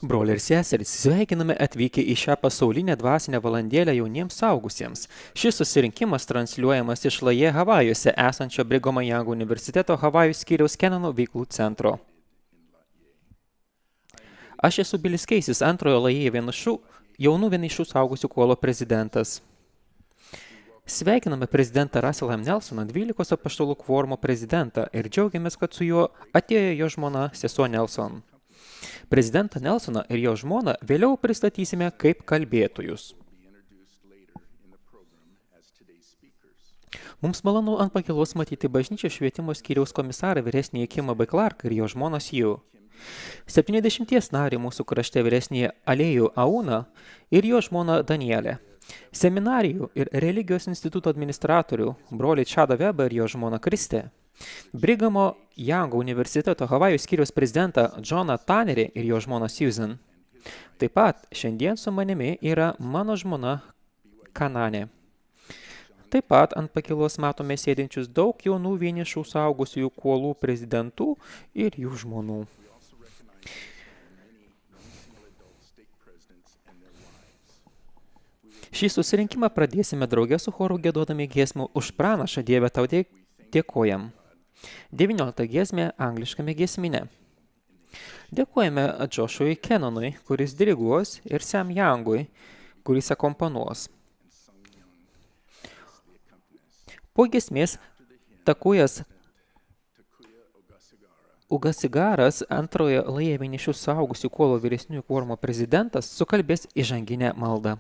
Broliai ir seserys, sveikiname atvykę į šią pasaulinę dvasinę valandėlę jauniems saugusiems. Šis susirinkimas transliuojamas iš Laje Havajuose esančio Brighamo Young universiteto Havajų skyriaus Kenono veiklų centro. Aš esu Bilis Keisis, antrojo Laje jaunų vienišų saugusių kuolo prezidentas. Sveikiname prezidentą Russell M. Nelsoną, 12 apaštalų kvorumo prezidentą, ir džiaugiamės, kad su juo atėjo jo žmona sesuo Nelson. Prezidentą Nelsoną ir jo žmoną vėliau pristatysime kaip kalbėtojus. Mums malonu ant pakylos matyti bažnyčios švietimo skyriaus komisarą vyresnįjį Kimą B. Clark ir jo žmonos Ju. 70 narį mūsų krašte vyresnįjį Alėjų Auna ir jo žmona Danielė. Seminarijų ir religijos instituto administratorių broliai Čada Weber ir jo žmona Kristė. Brighamo Young universiteto Havajų skyriaus prezidentą Johną Tannerį ir jo žmona Susan. Taip pat šiandien su manimi yra mano žmona Kananė. Taip pat ant pakylos matome sėdinčius daug jaunų vienišų saugusiųjų kuolų prezidentų ir jų žmonų. Šį susirinkimą pradėsime drauge su choru giedodami giesmų Už pranašą Dieve tau dėkojam. 19 giesmė angliškame giesmine. Dėkojame Joshui Kennonui, kuris diriguos, ir Sam Youngui, kuris akompanuos. Po giesmės Takujas Ugasigaras, antrojo Laje vienišių saugusių kuolo vyresniųjų kvorumo prezidentas, sukalbės įžanginę maldą.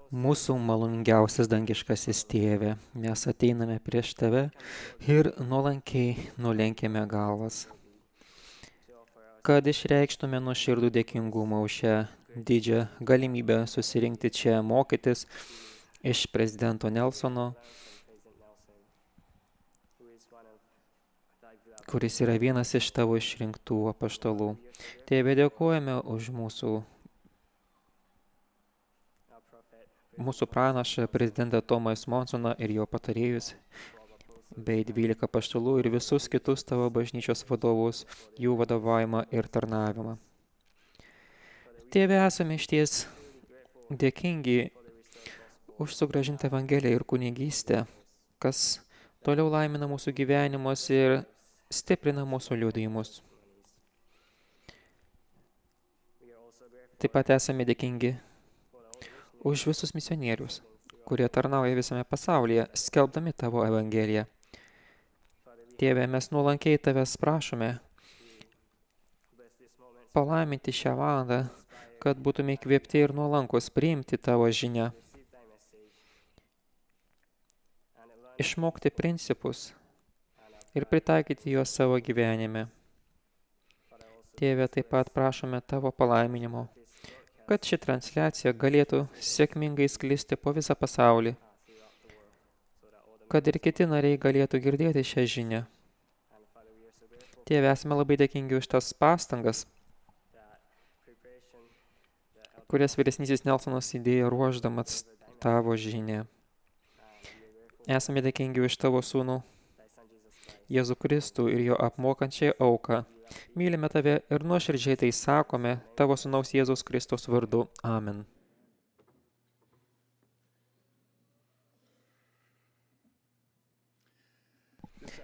Mūsų maloningiausias dangiškasis tėve, mes ateiname prieš tave ir nuolankiai nulenkėme galvas, kad išreikštume nuoširdų dėkingumą už šią didžią galimybę susirinkti čia mokytis iš prezidento Nelsono, kuris yra vienas iš tavo išrinktų apaštalų. Tėve, dėkojame už mūsų pranašą, prezidentą Tomą Smonsoną ir jo patarėjus, bei 12 apaštalų ir visus kitus tavo bažnyčios vadovus, jų vadovavimą ir tarnavimą. Tėve, esame išties dėkingi už sugrąžintą Evangeliją ir kunigystę, kas toliau laimina mūsų gyvenimus ir stiprina mūsų liudijimus. Taip pat esame dėkingi už visus misionierius, kurie tarnauja visame pasaulyje, skelbdami tavo Evangeliją. Tėve, mes nuolankiai tavęs prašome palaiminti šią valandą, kad būtume įkvėpti ir nuolankus priimti tavo žinią, išmokti principus ir pritaikyti juos savo gyvenime. Tėve, taip pat prašome tavo palaiminimo, kad ši transliacija galėtų sėkmingai sklisti po visą pasaulį, kad ir kiti nariai galėtų girdėti šią žinią. Tėve, esame labai dėkingi už tas pastangas, kurias vyresnysis Nelsonas įdėjo ruošdamas tavo žinią. Esame dėkingi už tavo sūnų Jėzų Kristų ir jo apmokančią auką. Mylime tave ir nuoširdžiai tai sakome tavo sūnaus Jėzaus Kristaus vardu. Amen.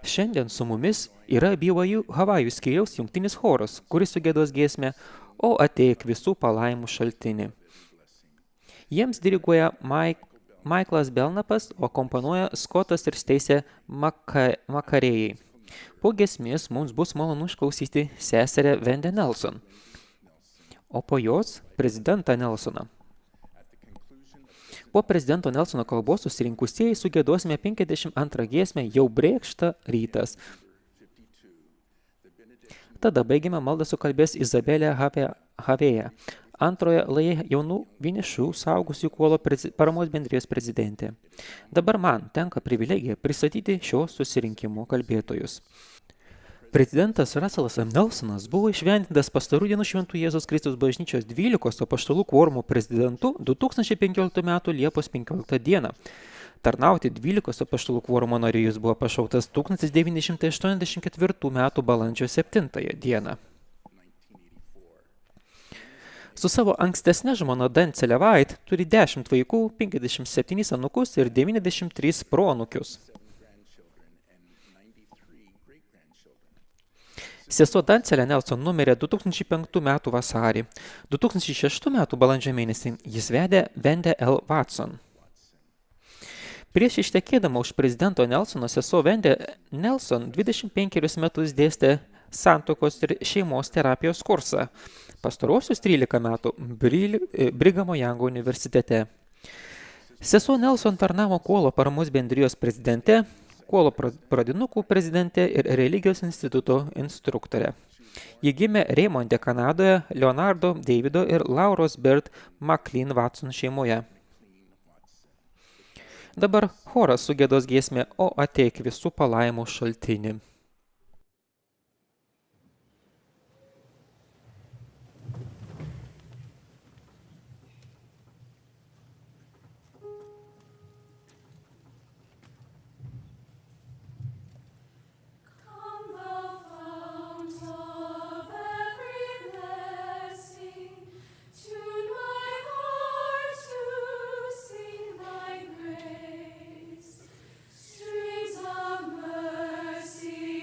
Šiandien su mumis yra BYU Havajų skyriaus jungtinis choras, kuris sugiedos giesmę O ateik visų palaimų šaltinį. Jiems diriguoja Michaelas Belknapas, o akompanuoja Scottas ir Stacey Makarėjai. Po giesmės mums bus malonu išklausyti seserę Wendy Nelson, o po jos prezidentą Nelsoną. Po prezidento Nelsono kalbos susirinkusieji sugieduosime 52 giesmę Jau brėkšta rytas. Tada baigime maldą sukalbės Izabelė Havėja, antroje laje jaunų vienišų saugusių kuolo paramos bendrijos prezidentė. Dabar man tenka privilegija pristatyti šio susirinkimo kalbėtojus. Prezidentas Russellas M. Nelsonas buvo išventintas pastarų dienų Šventų Jėzaus Kristaus bažnyčios 12 apaštalų kvorumo prezidentu 2015 m. Liepos 15 d. Tarnauti 12 apaštalų kvorumo nariu jis buvo pašauktas 1984 m. balandžio 7 d. Su savo ankstesne žmona Dancele White turi 10 vaikų, 57 anūkus ir 93 proanūkius. Sesuo Dancele Nelson numirė 2005 m. vasarį. 2006 m. balandžio mėnesį jis vedė Wendy L. Watson. Prieš ištekėdama už prezidento Nelsono sesuo Wendy Nelson 25 metus dėstė santuokos ir šeimos terapijos kursą. Pastaruosius 13 metų Brigamo Jango universitete. Sesuo Nelson tarnavo Kuolo paramos bendrijos prezidente, Kuolo pradinukų prezidentė ir religijos instituto instruktorė. Ji gimė Raymonde, Kanadoje, Leonardo, Davido ir Lauros Bird McLean Watson šeimoje. Dabar choras sugiedos giesmę O ateik visų palaimų šaltinį. Streams of mercy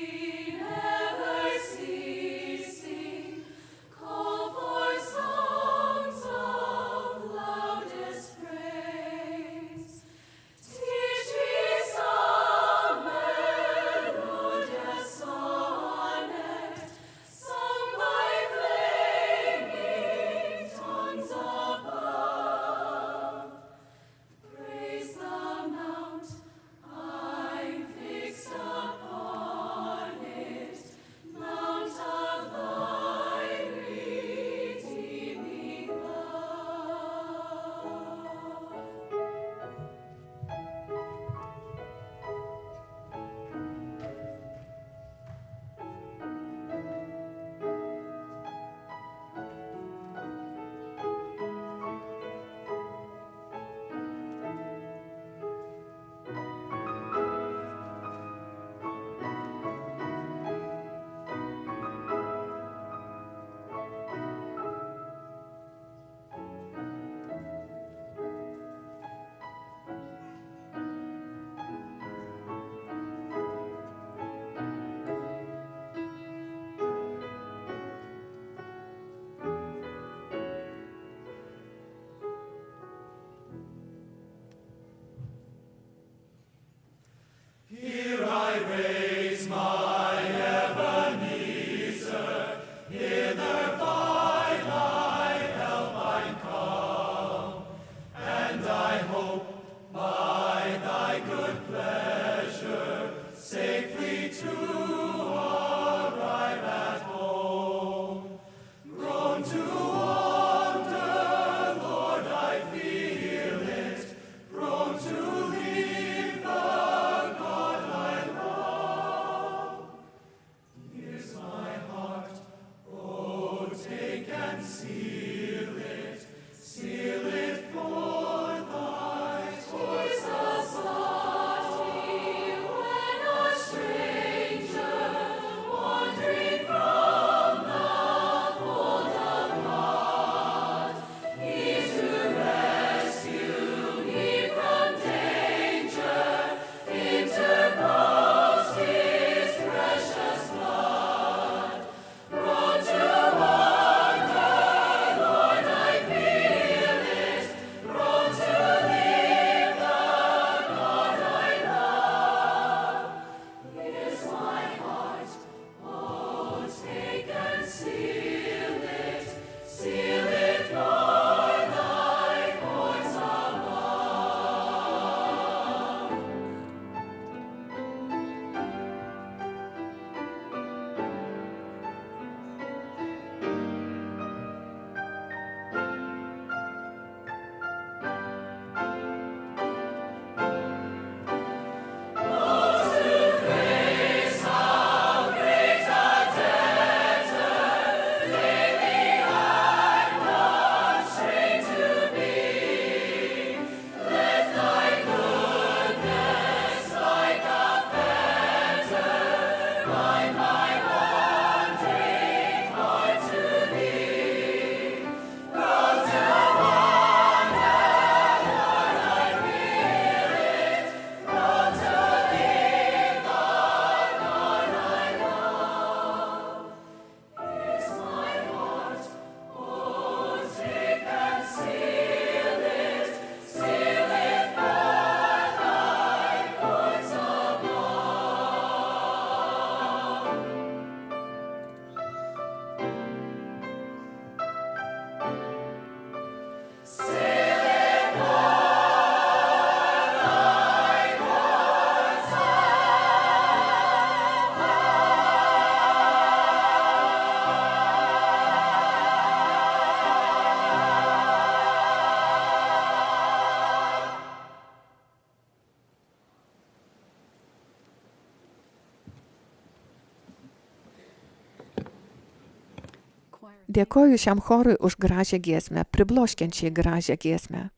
Dėkoju šiam chorui už gražią giesmę, pribloškiančiai gražią giesmę.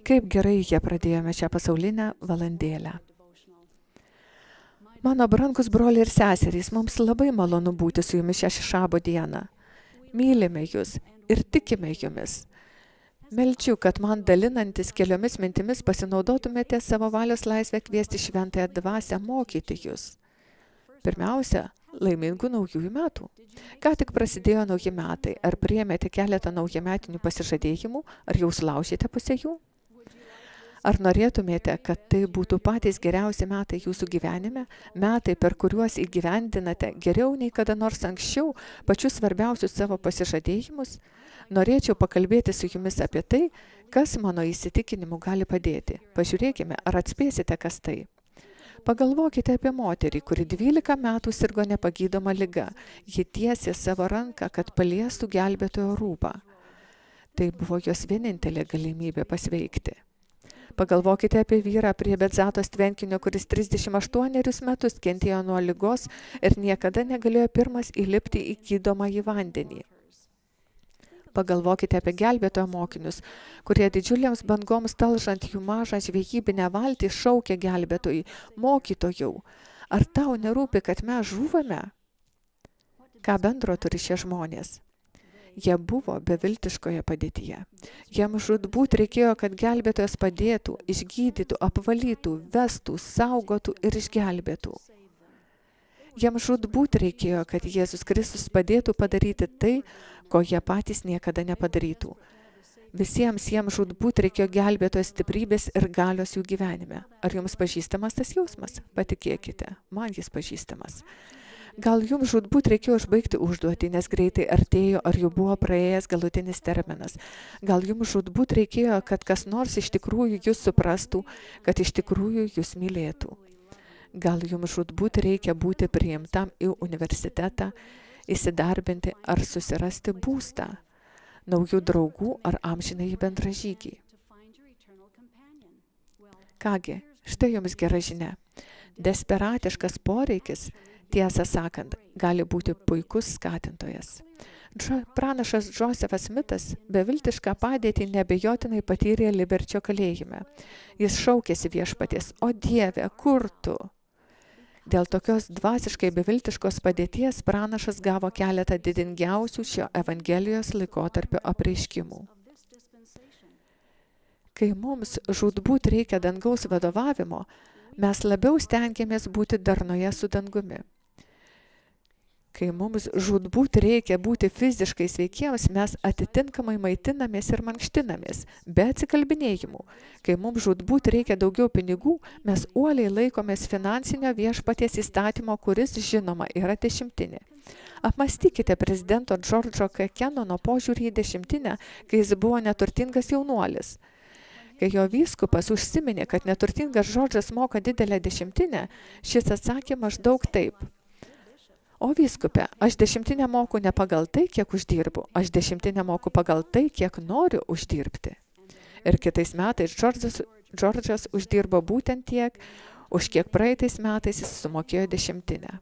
Kaip gerai jie pradėjome šią pasaulinę valandėlę. Mano brangus broliai ir seserys, mums labai malonu būti su jumis šią šabo dieną. Mylime jūs ir tikime jumis. Meldžiu, kad man dalinantis keliomis mintimis pasinaudotumėte savo valios laisvę kviesti šventąją dvasią mokyti jūs. Pirmiausia, laimingų naujųjų metų. Ką tik prasidėjo nauji metai. Ar priėmėte keletą naujametinių pasižadėjimų, ar jau sulaužėte pusę jų? Ar norėtumėte, kad tai būtų patys geriausi metai jūsų gyvenime, metai, per kuriuos įgyvendinate geriau nei kada nors anksčiau pačius svarbiausius savo pasižadėjimus? Norėčiau pakalbėti su jumis apie tai, kas mano įsitikinimu gali padėti. Pažiūrėkime, ar atspėsite, kas tai. Pagalvokite apie moterį, kuri 12 metų sirgo nepagydoma liga. Ji tiesė savo ranką, kad paliestų gelbėtojo rūbą. Tai buvo jos vienintelė galimybė pasveikti. Pagalvokite apie vyrą prie Betzatos tvenkinio, kuris 38 metus kentėjo nuo ligos ir niekada negalėjo pirmas įlipti į gydomąjį vandenį. Pagalvokite apie gelbėtojo mokinius, kurie didžiuliams bangoms talžant jų mažą žvejybinę valtį šaukė gelbėtojai: mokytojau, ar tau nerūpi, kad mes žūvame? Ką bendro turi šie žmonės? Jie buvo beviltiškoje padėtyje. Jiems žūtbūt reikėjo, kad gelbėtojas padėtų, išgydytų, apvalytų, vestų, saugotų ir išgelbėtų. Jiems žūtbūt reikėjo, kad Jėzus Kristus padėtų padaryti tai, ko jie patys niekada nepadarytų. Visiems jiems žūtbūt reikėjo gelbėtojo stiprybės ir galios jų gyvenime. Ar jums pažįstamas tas jausmas? Patikėkite, man jis pažįstamas. Gal jums žūtbūt reikėjo užbaigti užduotį, nes greitai artėjo, ar jau buvo praėjęs galutinis terminas. Gal jums žūtbūt reikėjo, kad kas nors iš tikrųjų jūs suprastų, kad iš tikrųjų jūs mylėtų. Gal jums žūtbūt reikia būti priimtam į universitetą, įsidarbinti ar susirasti būstą, naujų draugų ar amžinąjį bendražygį. Kągi, štai jums gera žinia. Desperatiškas poreikis, tiesą sakant, gali būti puikus skatintojas. Pranašas Džozefas Smitas beviltišką padėtį nebejotinai patyrė Liberčio kalėjime. Jis šaukėsi viešpaties, o Dieve, kur tu? Dėl tokios dvasiškai beviltiškos padėties pranašas gavo keletą didingiausių šio Evangelijos laikotarpio apreiškimų. Kai mums žūtbūt reikia dangaus vadovavimo, mes labiau stengiamės būti darnoje su dangumi. Kai mums žūtbūt reikia būti fiziškai sveikiems, mes atitinkamai maitinamės ir mankštinamės, be atsikalbinėjimų. Kai mums žūtbūt reikia daugiau pinigų, mes uoliai laikomės finansinio viešpaties įstatymo, kuris, žinoma, yra dešimtinė. Apmastykite prezidento Džordžo Kenono požiūrį į dešimtinę, kai jis buvo neturtingas jaunuolis. Kai jo vyskupas užsiminė, kad neturtingas Džordžas moka didelę dešimtinę, šis atsakė maždaug taip. O vyskupe, aš dešimtinę moku ne pagal tai, kiek uždirbu, aš dešimtinę moku pagal tai, kiek noriu uždirbti. Ir kitais metais Džordžas uždirbo būtent tiek, už kiek praeitais metais jis sumokėjo dešimtinę.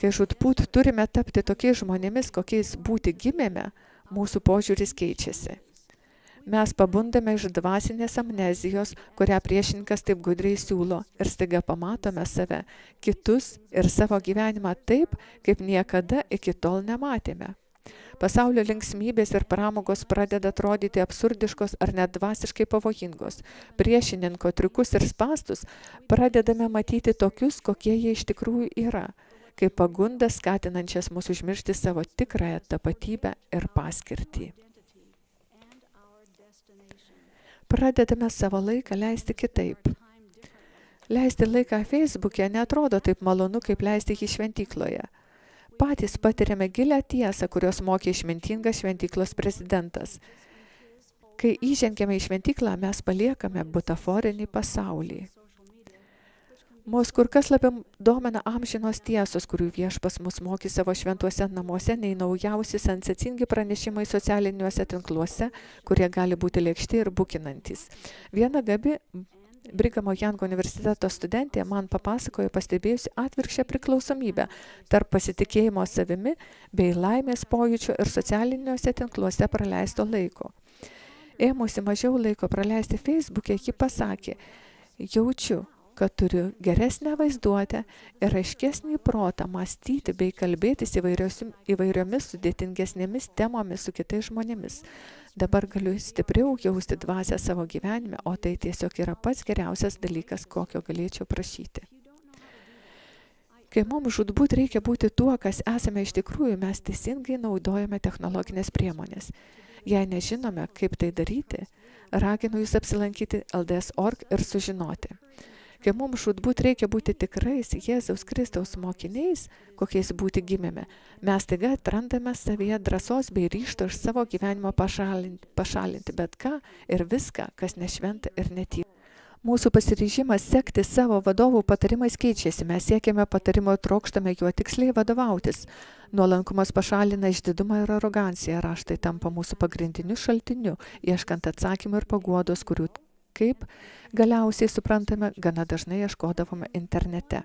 Kai žūtbūt turime tapti tokiais žmonėmis, kokiais būti gimėme, mūsų požiūris keičiasi. Mes pabundame iš dvasinės amnezijos, kurią priešininkas taip gudriai siūlo, ir staiga pamatome save, kitus ir savo gyvenimą taip, kaip niekada iki tol nematėme. Pasaulio linksmybės ir pramogos pradeda atrodyti absurdiškos ar net dvasiškai pavojingos. Priešininko triukus ir spastus pradedame matyti tokius, kokie jie iš tikrųjų yra, kaip pagundas skatinančias mus užmiršti savo tikrąją tapatybę ir paskirtį. Pradedame savo laiką leisti kitaip. Leisti laiką Facebook'e neatrodo taip malonu, kaip leisti jį šventykloje. Patys patiriame gilią tiesą, kurios mokė išmintingas šventyklos prezidentas. Kai įžengiame į šventyklą, mes paliekame butaforinį pasaulį. Mus kur kas labiau domina amžinos tiesos, kurių viešpas mus mokė savo šventuose namuose, nei naujausi sensacingi pranešimai socialiniuose tinkluose, kurie gali būti lėkšti ir bukinantys. Viena gabi Brigamo Young universiteto studentė man papasakojo pastebėjusi atvirkščią priklausomybę tarp pasitikėjimo savimi bei laimės pojūčio ir socialiniuose tinkluose praleisto laiko. Ėmusi mažiau laiko praleisti Facebook'e, ji pasakė, jaučiu, kad turiu geresnę vaizduotę ir aiškesnį protą mąstyti bei kalbėtis įvairiomis sudėtingesnėmis temomis su kitais žmonėmis. Dabar galiu stipriau jausti dvasią savo gyvenime, o tai tiesiog yra pats geriausias dalykas, kokio galėčiau prašyti. Kai mums žūtbūt reikia būti tuo, kas esame iš tikrųjų, mes teisingai naudojame technologinės priemonės. Jei nežinome, kaip tai daryti, raginu jūs apsilankyti LDS.org ir sužinoti. Kai mums žūtbūt reikia būti tikrais Jėzaus Kristaus mokiniais, kokiais būti gimėme, mes taiga atrandame savyje drąsos bei ryžto iš savo gyvenimo pašalinti bet ką ir viską, kas nešventa ir netyra. Mūsų pasiryžimas sekti savo vadovų patarimais keičiasi, mes siekiame patarimo, trokštame juo tiksliai vadovautis. Nuolankumas pašalina išdidumą ir aroganciją, raštai tampa mūsų pagrindiniu šaltiniu, ieškant atsakymų ir paguodos, kurių kaip galiausiai suprantame, gana dažnai ieškodavome internete.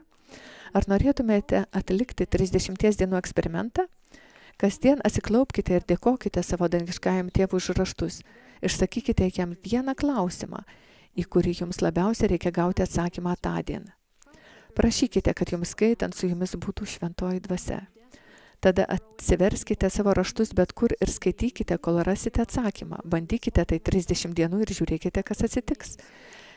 Ar norėtumėte atlikti 30 dienų eksperimentą? Kasdien atsiklaupkite ir dėkokite savo dangiškajam tėvui už raštus. Išsakykite jam vieną klausimą, į kurį jums labiausiai reikia gauti atsakymą tądien. Prašykite, kad jums skaitant su jumis būtų šventoji dvasia. Tada atsiverskite savo raštus bet kur ir skaitykite, kol rasite atsakymą. Bandykite tai 30 dienų ir žiūrėkite, kas atsitiks.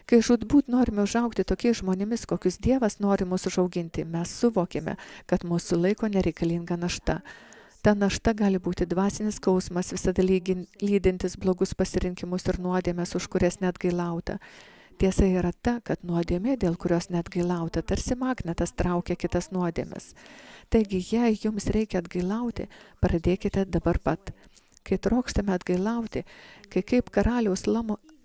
Kai žūtbūt norime užaugti tokiais žmonėmis, kokius Dievas nori mus užauginti, mes suvokime, kad mūsų laiko nereikalinga našta. Ta našta gali būti dvasinis skausmas, visada lydintis blogus pasirinkimus ir nuodėmes, už kurias net gailauta. Tiesa yra ta, kad nuodėmė, dėl kurios net gailauta, tarsi magnetas traukia kitas nuodėmes. Taigi, jei jums reikia atgailauti, pradėkite dabar pat. Kai trokštame atgailauti, kai kaip karaliaus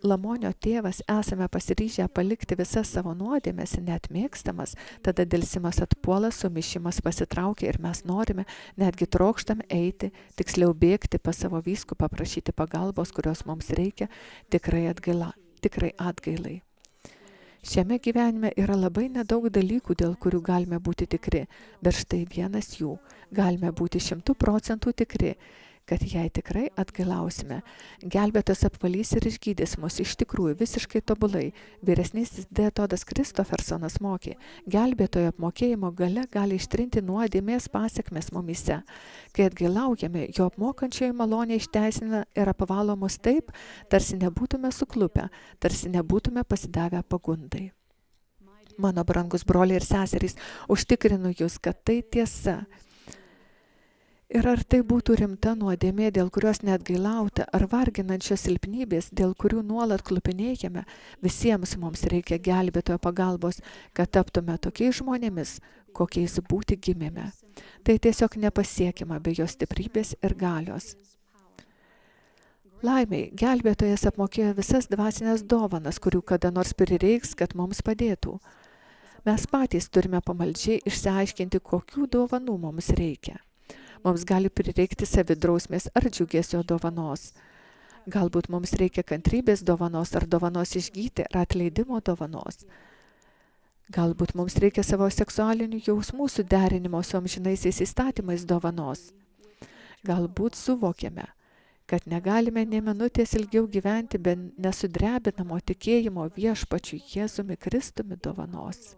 Lamonio tėvas esame pasiryžę palikti visas savo nuodėmes, net mėgstamas, tada dėlsimas atpuola, sumišimas pasitraukia ir mes norime, netgi trokštame eiti, tiksliau bėgti pas savo vyskupą, prašyti pagalbos, kurios mums reikia, tikrai atgailai. Šiame gyvenime yra labai nedaug dalykų, dėl kurių galime būti tikri, bet štai vienas jų. Galime būti 100% tikri, kad jei tikrai atgailausime, gelbėtas apvalys ir išgydys mus iš tikrųjų visiškai tobulai. Vyresnysis Detodas Kristofersonas mokė, gelbėtojo apmokėjimo gale gali ištrinti nuodėmės pasekmes mumyse. Kai atgailaujame, jo apmokančioji malonė išteisina ir apvalo mus taip, tarsi nebūtume suklupę, tarsi nebūtume pasidavę pagundai. Mano brangus broliai ir seserys, užtikrinu jūs, kad tai tiesa. Ir ar tai būtų rimta nuodėmė, dėl kurios neatgailauta, ar varginančios silpnybės, dėl kurių nuolat klupinėjame, visiems mums reikia gelbėtojo pagalbos, kad taptume tokiais žmonėmis, kokiais būti gimėme. Tai tiesiog nepasiekiama be jo stiprybės ir galios. Laimiai, gelbėtojas apmokėjo visas dvasinės dovanas, kurių kada nors prireiks, kad mums padėtų. Mes patys turime pamaldžiai išsiaiškinti, kokių dovanų mums reikia. Mums gali prireikti savidrausmės ar džiugesio dovanos. Galbūt mums reikia kantrybės dovanos ar dovanos išgyti ar atleidimo dovanos. Galbūt mums reikia savo seksualinių jausmų suderinimo su amžinaisiais įstatymais dovanos. Galbūt suvokiame, kad negalime nė minutės ilgiau gyventi be nesudrebinamo tikėjimo viešpačiu Jėzumi Kristumi dovanos.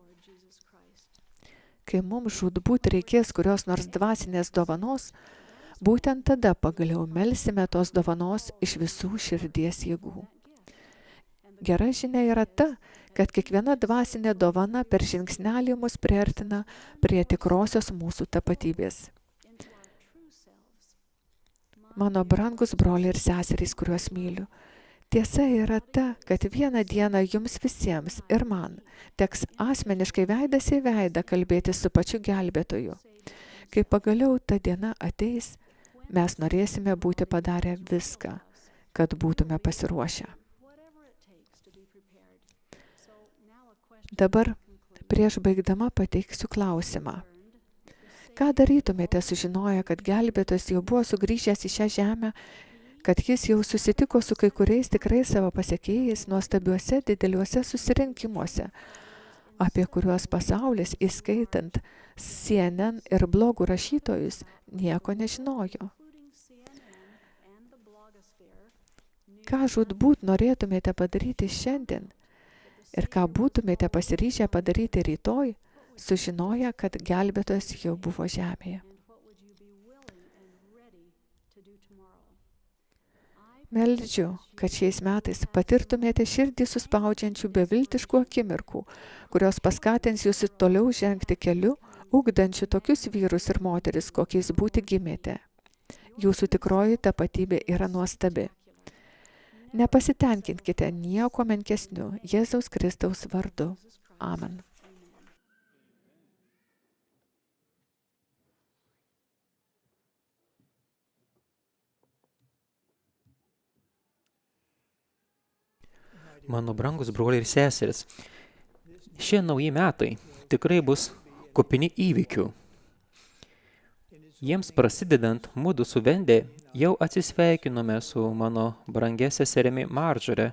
Kai mums žūtbūt reikės kurios nors dvasinės dovanos, būtent tada pagaliau melsime tos dovanos iš visų širdies jėgų. Gera žinia yra ta, kad kiekviena dvasinė dovana per žingsnelį mus priartina prie tikrosios mūsų tapatybės. Mano brangus broliai ir seserys, kuriuos myliu, tiesa yra ta, kad vieną dieną jums visiems ir man teks asmeniškai veidas į veidą kalbėti su pačiu gelbėtoju. Kai pagaliau ta diena ateis, mes norėsime būti padarę viską, kad būtume pasiruošę. Dabar, prieš baigdama, pateiksiu klausimą. Ką darytumėte sužinoję, kad gelbėtojas jau buvo sugrįžęs į šią žemę, kad jis jau susitiko su kai kuriais tikrai savo pasekėjais nuostabiuose dideliuose susirinkimuose, apie kuriuos pasaulis, įskaitant CNN ir blogų rašytojus, nieko nežinojo? Ką žūtbūt norėtumėte padaryti šiandien ir ką būtumėte pasiryžę padaryti rytoj, sužinoję, kad gelbėtojas jau buvo žemėje? Meldžiu, kad šiais metais patirtumėte širdį suspaudžiančių beviltiškų akimirkų, kurios paskatins jūs toliau žengti keliu, ugdančių tokius vyrus ir moteris, kokiais būti gimėte. Jūsų tikroji tapatybė yra nuostabi. Nepasitenkinkite nieko menkesniu Jėzaus Kristaus vardu. Amen. Mano brangus broliai ir seseris, šie nauji metai tikrai bus kupini įvykių. Jiems prasidedant, mudu su Vendė jau atsisveikinome su mano brangia seserimi Marjorie,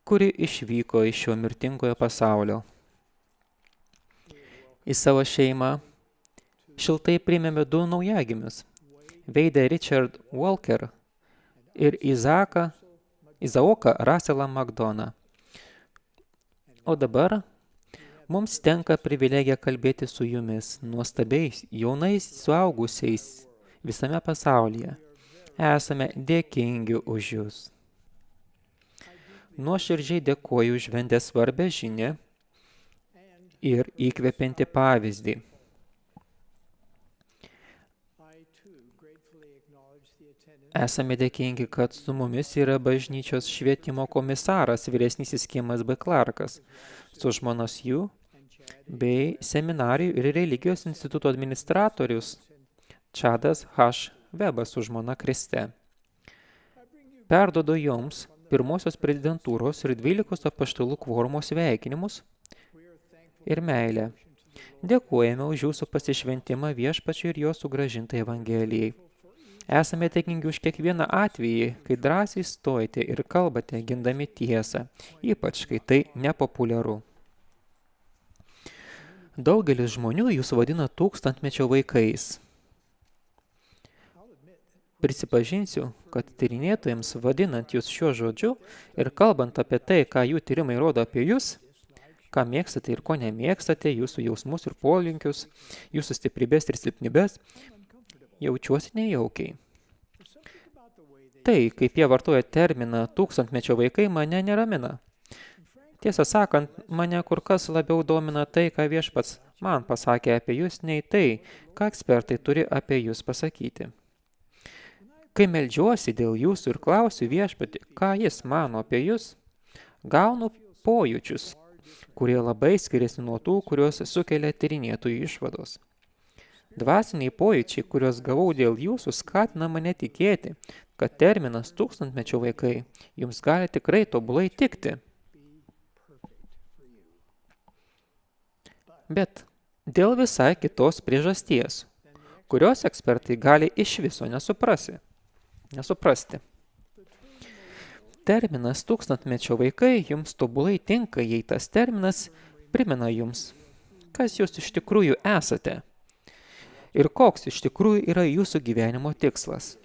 kuri išvyko iš šio mirtingojo pasaulio. Į savo šeimą šiltai priėmėme du naujagimius, Veidą Richard Walker ir Izaoką Russellą Magdoną. O dabar mums tenka privilegija kalbėti su jumis, nuostabiais, jaunais suaugusiais visame pasaulyje. Esame dėkingi už jūs. Nuoširdžiai dėkoju už Vendės svarbę žinią ir įkvepiantį pavyzdį. Esame dėkingi, kad su mumis yra bažnyčios švietimo komisaras vyresnysis Kimas B. Clarkas, su žmonos jų, bei seminarijų ir religijos instituto administratorius Čadas H. Webas su žmona Kriste. Perduodu jums pirmosios prezidentūros ir 12 apaštalų kvorumo sveikinimus ir meilę. Dėkojame už jūsų pasišventimą viešpačiui ir jo sugrąžintai Evangelijai. Esame dėkingi už kiekvieną atvejį, kai drąsiai stojate ir kalbate gindami tiesą, ypač kai tai nepopuliaru. Daugelis žmonių jūs vadina tūkstantmečio vaikais. Prisipažinsiu, kad tyrinėtojams vadinant jūs šiuo žodžiu ir kalbant apie tai, ką jų tyrimai rodo apie jūs, ką mėgstate ir ko nemėgstate, jūsų jausmus ir polinkius, jūsų stiprybės ir silpnybės, jaučiuosi nejaukiai. Tai, kaip jie vartoja terminą tūkstantmečio vaikai, mane neramina. Tiesą sakant, mane kur kas labiau domina tai, ką viešpats man pasakė apie jūs, nei tai, ką ekspertai turi apie jūs pasakyti. Kai meldžiuosi dėl jūsų ir klausiu viešpatį, ką jis mano apie jūs, gaunu pojūčius, kurie labai skiriasi nuo tų, kuriuos sukelia tyrinėtojų išvados. Dvasiniai pojūčiai, kuriuos gavau dėl jūsų, skatina mane tikėti, kad terminas tūkstantmečio vaikai jums gali tikrai tobulai tikti. Bet dėl visai kitos priežasties, kurios ekspertai gali iš viso nesuprasti. Terminas tūkstantmečio vaikai jums tobulai tinka, jei tas terminas primena jums, kas jūs iš tikrųjų esate ir koks iš tikrųjų yra jūsų gyvenimo tikslas.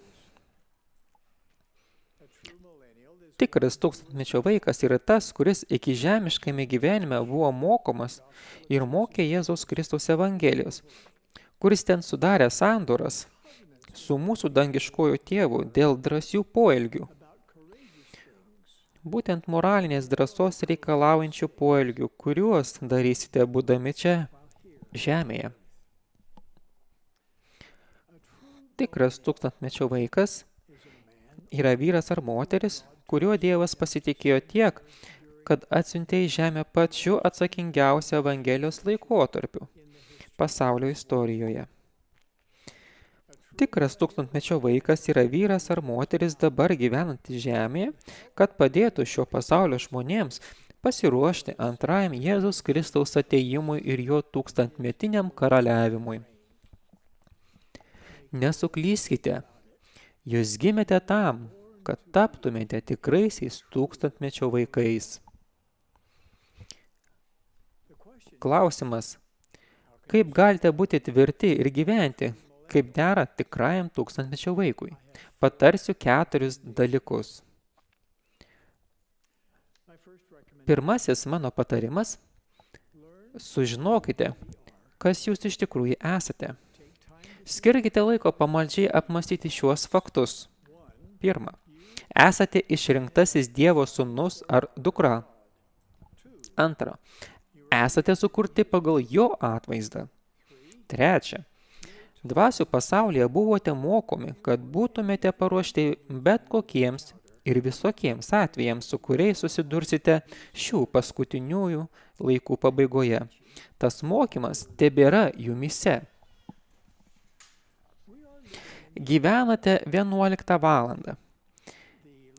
Tikras tūkstantmečio vaikas yra tas, kuris iki žemiškame gyvenime buvo mokomas ir mokė Jėzaus Kristaus Evangelijos, kuris ten sudarė sandoras su mūsų dangiškojo tėvu dėl drąsių poelgių. Būtent moralinės drąsos reikalaujančių poelgių, kuriuos darysite būdami čia, žemėje. Tikras tūkstantmečio vaikas yra vyras ar moteris, kuriuo Dievas pasitikėjo tiek, kad atsiuntė į žemę pačiu atsakingiausią Evangelijos laikotarpiu pasaulio istorijoje. Tikras tūkstantmečio vaikas yra vyras ar moteris dabar gyvenantis žemėje, kad padėtų šio pasaulio žmonėms pasiruošti antrajam Jėzaus Kristaus atėjimui ir jo tūkstantmetiniam karaliavimui. Nesuklyskite, jūs gimėte tam, kad taptumėte tikraisiais tūkstantmečio vaikais. Klausimas, kaip galite būti tvirti ir gyventi, kaip dera tikrajam tūkstantmečio vaikui? Patarsiu 4 dalykus. Pirmasis mano patarimas – sužinokite, kas jūs iš tikrųjų esate. Skirkite laiko pamaldžiai apmąstyti šiuos faktus. Pirma, esate išrinktasis Dievo sūnus ar dukra. Antra, esate sukurti pagal jo atvaizdą. Trečia, dvasių pasaulyje buvote mokomi, kad būtumėte paruošti bet kokiems ir visokiems atvejams, su kuriais susidursite šių paskutiniųjų laikų pabaigoje. Tas mokymas tebėra jumyse. Gyvenate 11 valandą.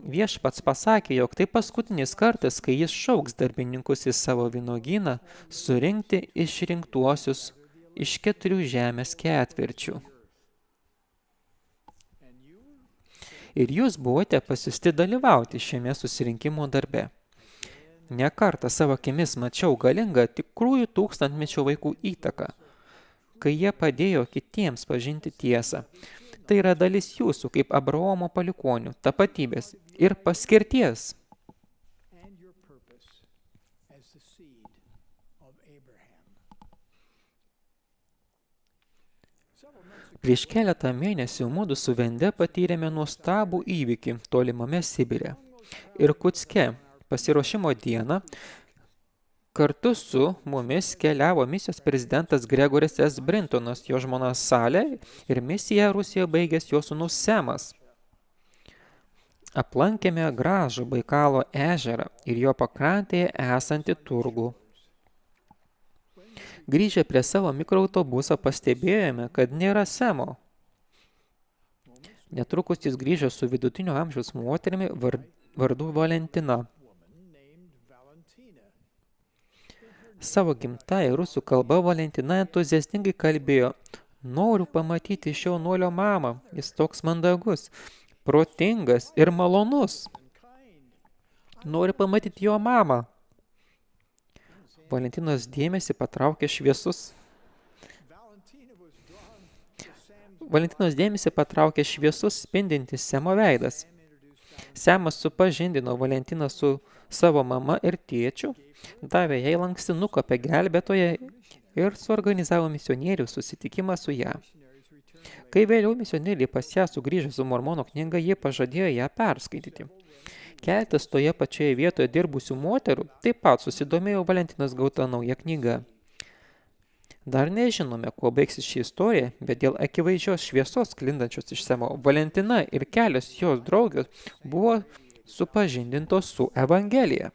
Viešpats pasakė, jog tai paskutinis kartas, kai jis šauks darbininkus į savo vynuogyną surinkti išrinktuosius iš 4 žemės ketvirčių. Ir jūs buvote pasiųsti dalyvauti šiame susirinkimo darbe. Ne kartą savo akimis mačiau galingą tikrųjų tūkstantmečio vaikų įtaką, kai jie padėjo kitiems pažinti tiesą. Tai yra dalis jūsų kaip Abraomo palikonių, tapatybės ir paskirties. Prieš keletą mėnesių mudu su Vende patyrėme nuostabų įvykį tolimame Sibire. Irkutske pasiruošimo dieną kartu su mumis keliavo misijos prezidentas Gregoris S. Brintonas, jo žmona Salė ir misiją Rusijoje baigęs jo sūnus Semas. Aplankėme gražų Baikalo ežerą ir jo pakrantėje esantį turgų. Grįžę prie savo mikroautobuso pastebėjome, kad nėra Semo. Netrukus jis grįžo su vidutinio amžiaus moterimi vardu Valentina. Savo gimtąją rusų kalba Valentina entuziastingai kalbėjo Noriu pamatyti šio jaunuolio mamą. Jis toks mandagus, protingas ir malonus. Noriu pamatyti jo mamą. Valentinos dėmesį patraukė šviesus spindintis Semo veidas. Semas supažindino Valentiną su savo mama ir tėčiu, davė jai lankstinuką apie gelbėtoją ir suorganizavo misionierių susitikimą su ją. Kai vėliau misionieriai pas ją sugrįžo su Mormono knyga, jie pažadėjo ją perskaityti. Keletas toje pačioje vietoje dirbusių moterų taip pat susidomėjo Valentinos gauta nauja knyga. Dar nežinome, kuo baigsis ši istorija, bet dėl akivaizdžios šviesos sklindančios iš Semo, Valentina ir kelios jos draugės buvo supažindintos su Evangelija.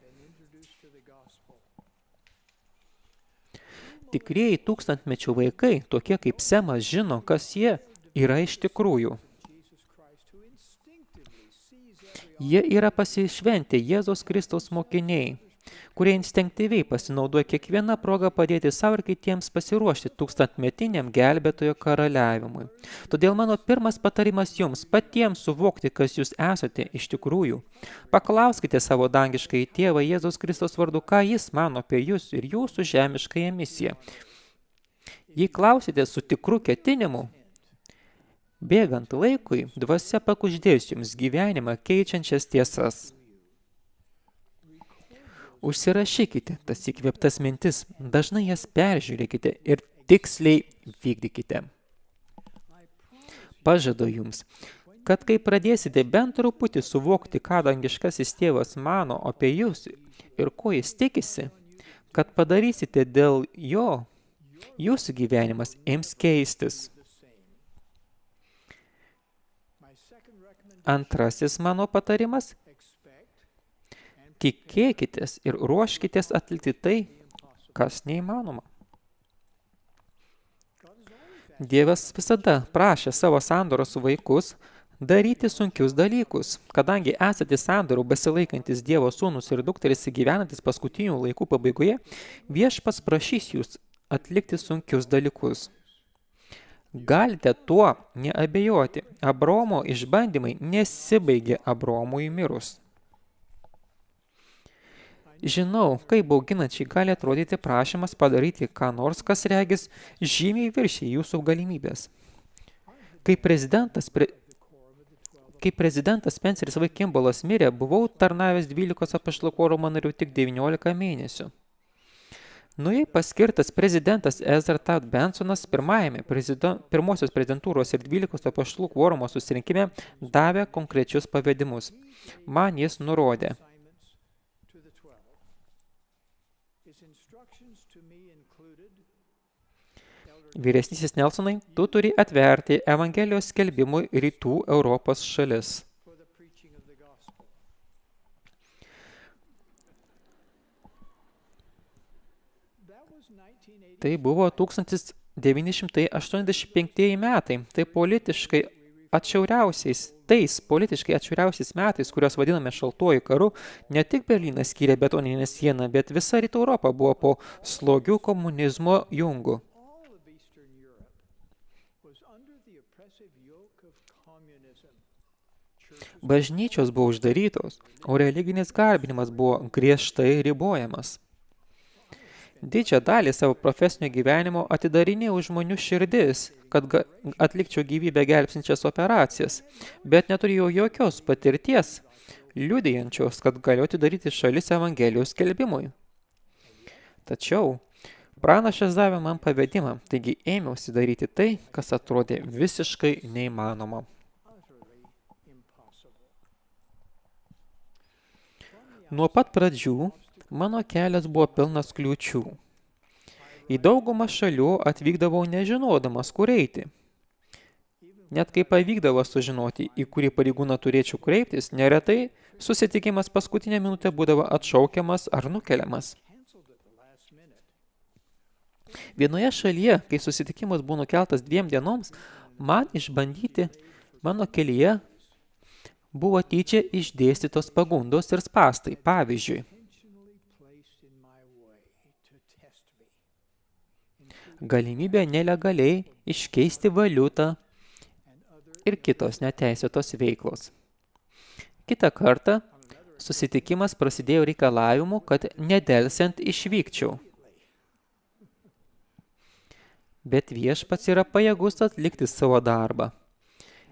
Tikrieji tūkstantmečio vaikai, tokie kaip Semas, žino, kas jie yra iš tikrųjų. Jie yra pasišventę Jėzaus Kristaus mokiniai, kurie instinktyviai pasinaudoja kiekvieną progą padėti savo ir kitiems pasiruošti tūkstantmetiniam gelbėtojo karaliavimui. Todėl mano pirmas patarimas jums patiems suvokti, kas jūs esate iš tikrųjų. Paklauskite savo dangiškąjį tėvą Jėzaus Kristaus vardu, ką jis mano apie jūs ir jūsų žemiškąją misiją. Jei klausite su tikru ketinimu, bėgant laikui, dvasia pakuždės jums gyvenimą keičiančias tiesas. Užsirašykite tas įkvėptas mintis, dažnai jas peržiūrėkite ir tiksliai vykdykite. Pažadu jums, kad kai pradėsite bent truputį suvokti, ką dangiškasis tėvas mano apie jūs ir ko jis tikisi, kad padarysite dėl jo, jūsų gyvenimas ims keistis. Antrasis mano patarimas – tikėkitės ir ruoškitės atlikti tai, kas neįmanoma. Dievas visada prašė savo sandoros vaikus daryti sunkius dalykus. Kadangi esate sandorų besilaikantis Dievo sūnus ir dukteris gyvenantis paskutinių laikų pabaigoje, viešpats prašys jūs atlikti sunkius dalykus. Galite tuo neabejoti. Abraomo išbandymai nesibaigė Abraomui mirus. Žinau, kaip bauginančiai gali atrodyti prašymas padaryti ką nors, kas regis žymiai viršė jūsų galimybės. Kai prezidentas Spenceris V. Kimballas mirė, buvau tarnavęs 12 apaštalų kvorumo narių tik 19 mėnesių. Jei paskirtas prezidentas Ezra Taft Bensonas pirmosios prezidentūros ir 12 apaštalų kvorumo susirinkime davė konkrečius pavedimus. Man jis nurodė. Vyresnysis Nelsonai, tu turi atverti Evangelijos skelbimui rytų Europos šalis. Tai buvo 1985 metai. Tai politiškai atšiauriausiais metais, kuriuos vadiname šaltuoju karu, ne tik Berlynas skyrė betoninę sieną, bet visa rytų Europa buvo po slogių komunizmo jungu. Bažnyčios buvo uždarytos, o religinis garbinimas buvo griežtai ribojamas. Didžią dalį savo profesinio gyvenimo atidarinėjau žmonių širdis, kad atlikčiau gyvybę gelbsinčias operacijas, bet neturėjau jokios patirties, liudijančios, kad galiu atidaryti šalis Evangelijos skelbimui. Tačiau pranašas davė man pavedimą, taigi ėmiausi daryti tai, kas atrodė visiškai neįmanoma. Nuo pat pradžių mano kelias buvo pilnas kliūčių. Į daugumą šalių atvykdavau nežinodamas, kur eiti. Net kai pavykdavo sužinoti, į kurį pareigūną turėčiau kreiptis, neretai susitikimas paskutinę minutę būdavo atšaukiamas ar nukeliamas. Vienoje šalyje, kai susitikimas buvo nukeltas 2 dienoms, man išbandyti mano kelyje buvo tyčia išdėstytos pagundos ir spąstai. Pavyzdžiui, galimybė nelegaliai iškeisti valiutą ir kitos neteisėtos veiklos. Kitą kartą susitikimas prasidėjo reikalavimu, kad nedelsiant išvykčiau. Bet viešpats yra pajėgus atlikti savo darbą.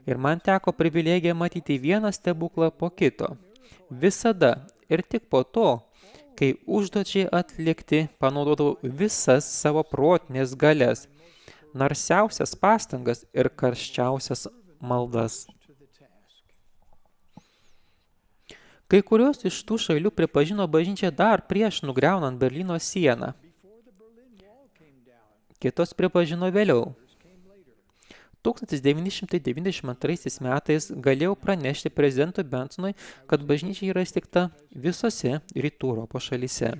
Ir man teko privilegija matyti vieną stebuklą po kito. Visada ir tik po to, kai užduočiai atlikti panaudodavau visas savo protinės galias, narsiausias pastangas ir karščiausias maldas. Kai kurios iš tų šalių pripažino bažnyčią dar prieš nugriaunant Berlyno sieną. Kitos pripažino vėliau. 1992 metais galėjau pranešti prezidentui Bensonui, kad bažnyčia yra įsteigta visose rytų Europos šalyse.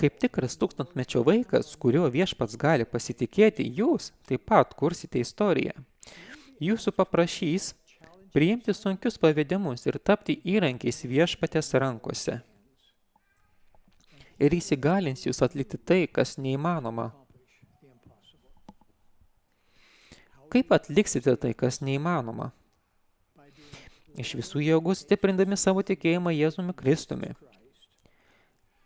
Kaip tikras tūkstantmečio vaikas, kurio viešpats gali pasitikėti, jūs taip pat kursite istoriją. Jūsų paprašys priimti sunkius pavedimus ir tapti įrankiais viešpatės rankose. Ir įsigalins jūs atlikti tai, kas neįmanoma. Kaip atliksite tai, kas neįmanoma? Iš visų jėgų stiprindami savo tikėjimą Jėzumi Kristumi.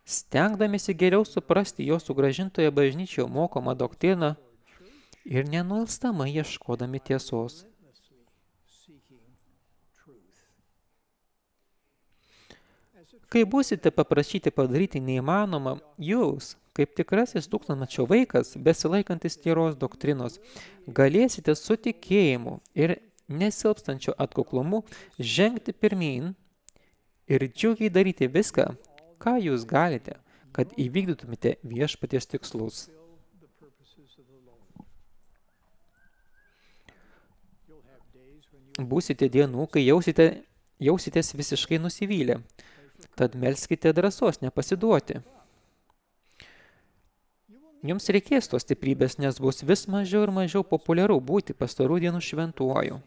Stengdamėsi geriau suprasti jo sugrąžintoje bažnyčioje mokomą doktriną ir nenuilstamai ieškodami tiesos. Kai būsite paprašyti padaryti neįmanomą, jūs, kaip tikrasis tūkstantmečio vaikas, besilaikantis tyros doktrinos, galėsite su tikėjimu ir nesilpstančiu atkuklumu žengti pirmyn ir džiugiai daryti viską, ką jūs galite, kad įvykdytumėte viešpaties tikslus. Būsite dienų, kai jausitės visiškai nusivylę. Tad melskite drąsos nepasiduoti. Jums reikės tos stiprybės, nes bus vis mažiau ir mažiau populiaru būti pastarų dienų šventuoju.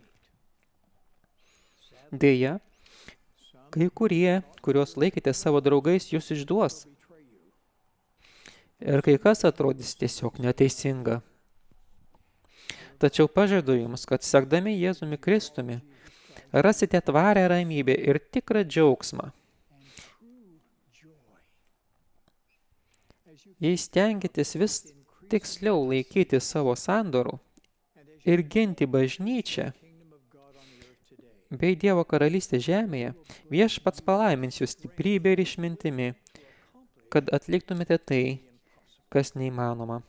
Deja, kai kurie, kuriuos laikėte savo draugais, jūs išduos. Ir kai kas atrodys tiesiog neteisinga. Tačiau pažadu jums, kad sekdami Jėzumi Kristumi, rasite tvarią ramybę ir tikrą džiaugsmą. Jei stengiatės vis tiksliau laikyti savo sandorų ir ginti bažnyčią bei Dievo karalystę žemėje, viešpats palaimins jūs stiprybę ir išmintimi, kad atliktumėte tai, kas neįmanoma.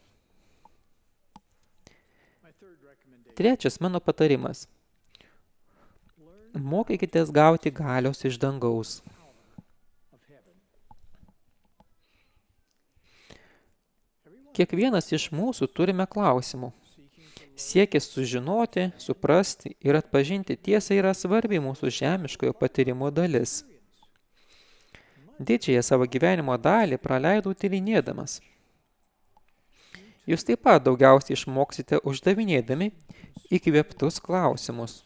Trečias mano patarimas. Mokykitės gauti galios iš dangaus. Kiekvienas iš mūsų turime klausimų. Siekis sužinoti, suprasti ir atpažinti tiesą yra svarbi mūsų žemiškojo patyrimo dalis. Didžiąją savo gyvenimo dalį praleidau tyrinėdamas. Jūs taip pat daugiausiai išmoksite uždavinėdami įkvėptus klausimus.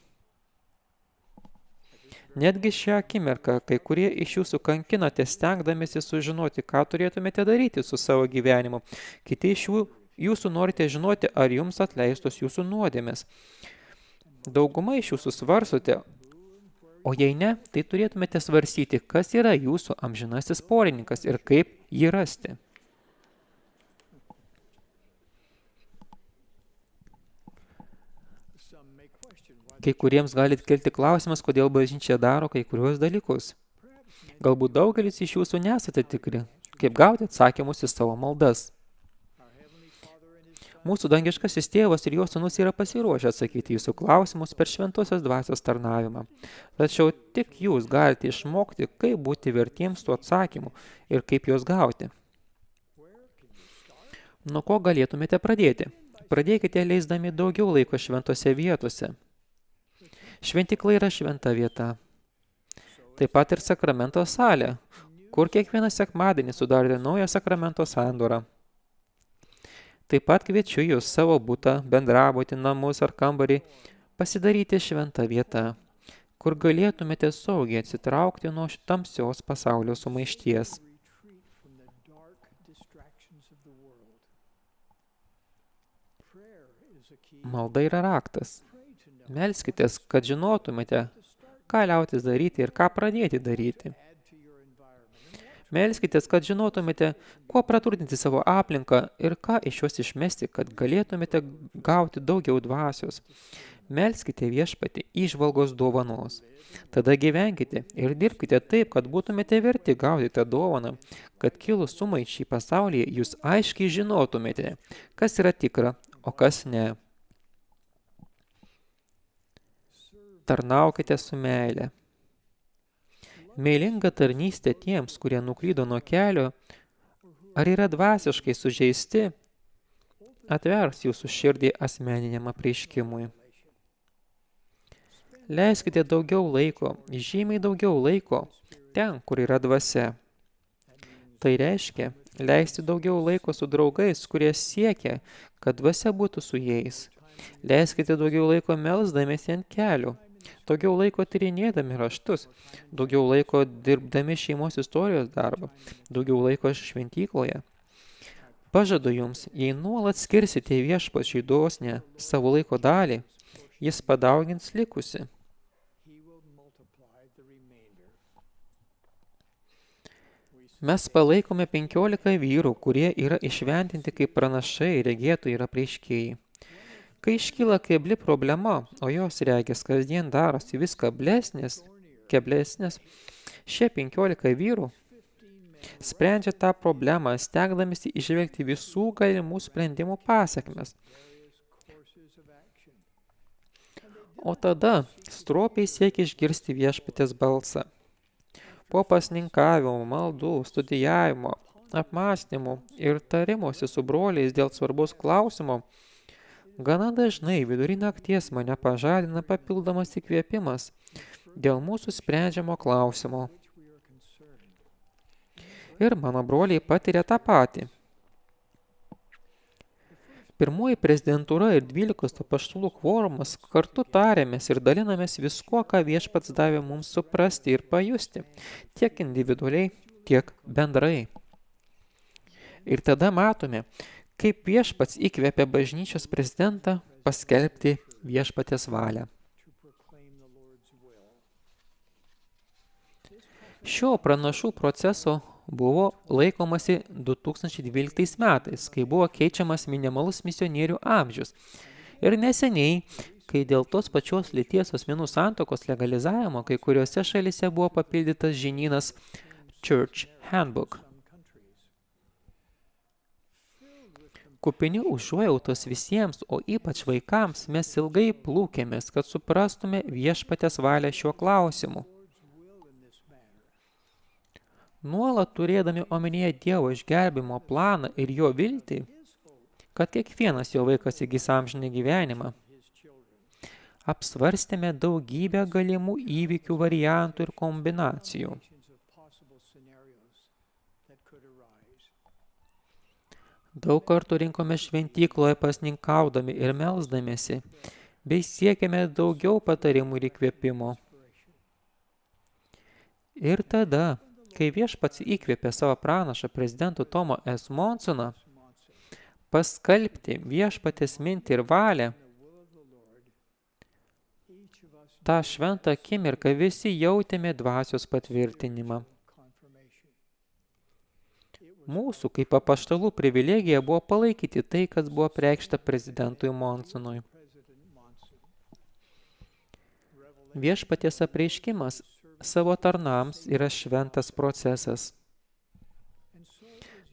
Netgi šią akimirką kai kurie iš jūsų kankinate stengdamėsi sužinoti, ką turėtumėte daryti su savo gyvenimu. Kiti iš jūsų norite žinoti, ar jums atleistos jūsų nuodėmės. Dauguma iš jūsų svarstote, o jei ne, tai turėtumėte svarstyti, kas yra jūsų amžinasis porininkas ir kaip jį rasti. Kai kuriems galit kelti klausimas, kodėl bažnyčia daro kai kuriuos dalykus. Galbūt daugelis iš jūsų nesate tikri, kaip gauti atsakymus į savo maldas. Mūsų dangiškasis tėvas ir jo sūnus yra pasiruošę atsakyti jūsų klausimus per šventosios dvasios tarnavimą. Tačiau tik jūs galite išmokti, kaip būti vertiems tų atsakymų ir kaip juos gauti. Nuo ko galėtumėte pradėti? Pradėkite leisdami daugiau laiko šventose vietose. Šventykla yra šventa vieta. Taip pat ir sakramento salė, kur kiekvieną sekmadienį sudarėte naują sakramento sandorą. Taip pat kviečiu jūs savo butą, bendrabutį, namus ar kambarį pasidaryti šventą vietą, kur galėtumėte saugiai atsitraukti nuo tamsios pasaulio sumaišties. retreat from the dark distractions of the world. Prayer is a key. Malda yra raktas. Pray to know Melskitės, kad žinotumėte, to start ką liautis daryti ir ką pradėti daryti. add to your environment. And what Melskitės, kad žinotumėte, kuo praturtinti savo aplinką ir ką iš jos išmesti, kad galėtumėte gauti daugiau dvasios. Melskite Viešpatį įžvalgos dovanos. Tada gyvenkite ir dirbkite taip, kad būtumėte verti gauti tą dovaną, kad kilus sumaiščiai pasaulyje jūs aiškiai žinotumėte, kas yra tikra, o kas ne. Tarnaukite su meile. Meilinga tarnystė tiems, kurie nuklydo nuo kelio, ar yra dvasiškai sužeisti, atvers jūsų širdį asmeniniam apreiškimui. Leiskite daugiau laiko, žymiai daugiau laiko, ten, kur yra dvasia. Tai reiškia, leisti daugiau laiko su draugais, kurie siekia, kad dvasia būtų su jais. Leiskite daugiau laiko melsdamiesi ant kelių, daugiau laiko tyrinėdami raštus, daugiau laiko dirbdami šeimos istorijos darbą, daugiau laiko šventykloje. Pažadu jums, jei nuolat skirsite Viešpačiui dosnią savo laiko dalį, jis padaugins likusi. he will multiply the remainder. Mes palaikome 15 vyrų, kurie yra išventinti kaip pranašai, regėtojai ir apreiškėjai. Kai iškyla kebli problema, o jos regis kasdien darosi vis keblesnės, šie 15 vyrų sprendžia tą problemą, stengdamisi išvelgti visų galimų sprendimų pasekmes. Courses of action. O tada stropiai siekia išgirsti Viešpaties balsą. Po pasninkavimo, maldų, studijavimo, apmąstymų ir tarimosi su broliais dėl svarbus klausimo, gana dažnai vidury nakties mane pažadina papildomas įkvėpimas dėl mūsų sprendžiamo klausimo. Ir mano broliai patiria tą patį. Pirmoji prezidentūra ir 12 apaštalų kvorumas kartu tarėmės ir dalinamės viskuo, ką Viešpats davė mums suprasti ir pajusti, tiek individualiai, tiek bendrai. Ir tada matome, kaip Viešpats įkvėpė bažnyčios prezidentą paskelbti Viešpaties valią. To proclaim the Lord's will. Šio pranašų proceso buvo laikomasi 2012 metais, kai buvo keičiamas minimalus misionierių amžius. Ir neseniai, kai dėl tos pačios lyties asmenų santuokos legalizavimo kai kuriuose šalyse buvo papildytas žinynas Church Handbook. Kupini užuojautos visiems, o ypač vaikams, mes ilgai plūkėmės, kad suprastume Viešpaties valią šiuo klausimu. Nuolat turėdami omenyje Dievo išgelbimo planą ir jo viltį, kad kiekvienas jo vaikas įgis amžinį gyvenimą, apsvarstėme daugybę galimų įvykių variantų ir kombinacijų. Daug kartų rinkome šventykloje pasninkaudami ir melsdamiesi, bei siekėme daugiau patarimų ir įkvėpimo. Ir tada, kai Viešpats įkvėpė savo pranašą prezidentų Tomo S. Monsoną paskelbti Viešpatės mintį ir valią, tą šventą akimirką visi jautėme dvasios patvirtinimą. Mūsų kaip apaštalų privilegija buvo palaikyti tai, kas buvo preikšta prezidentui Monsonui. Viešpaties apreiškimas savo tarnams yra šventas procesas.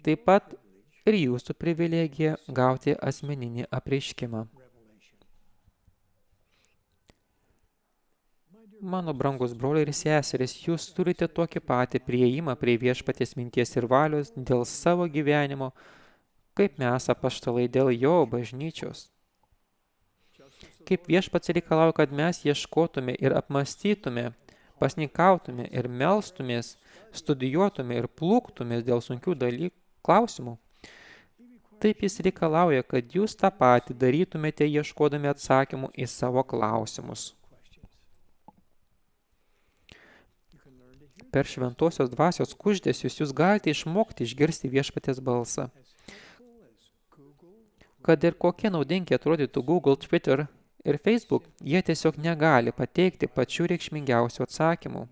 Taip pat ir jūsų privilegija gauti asmeninį apreiškimą. Mano brangus broliai ir seserys, jūs turite tokį patį priėjimą prie Viešpaties minties ir valios dėl savo gyvenimo, kaip mes apaštalai dėl jo bažnyčios. Kaip Viešpats reikalauja, kad mes ieškotume ir apmąstytume, pasninkautume ir melstumės, studijuotume ir plūktumės dėl sunkių klausimų. Taip jis reikalauja, kad jūs tą patį darytumėte ieškodami atsakymų į savo klausimus. Per šventosios dvasios kuždesius jūs galite išmokti išgirsti viešpaties balsą. Kad ir kokie naudingi atrodytų Google, Twitter ir Facebook, jie tiesiog negali pateikti pačių reikšmingiausių atsakymų.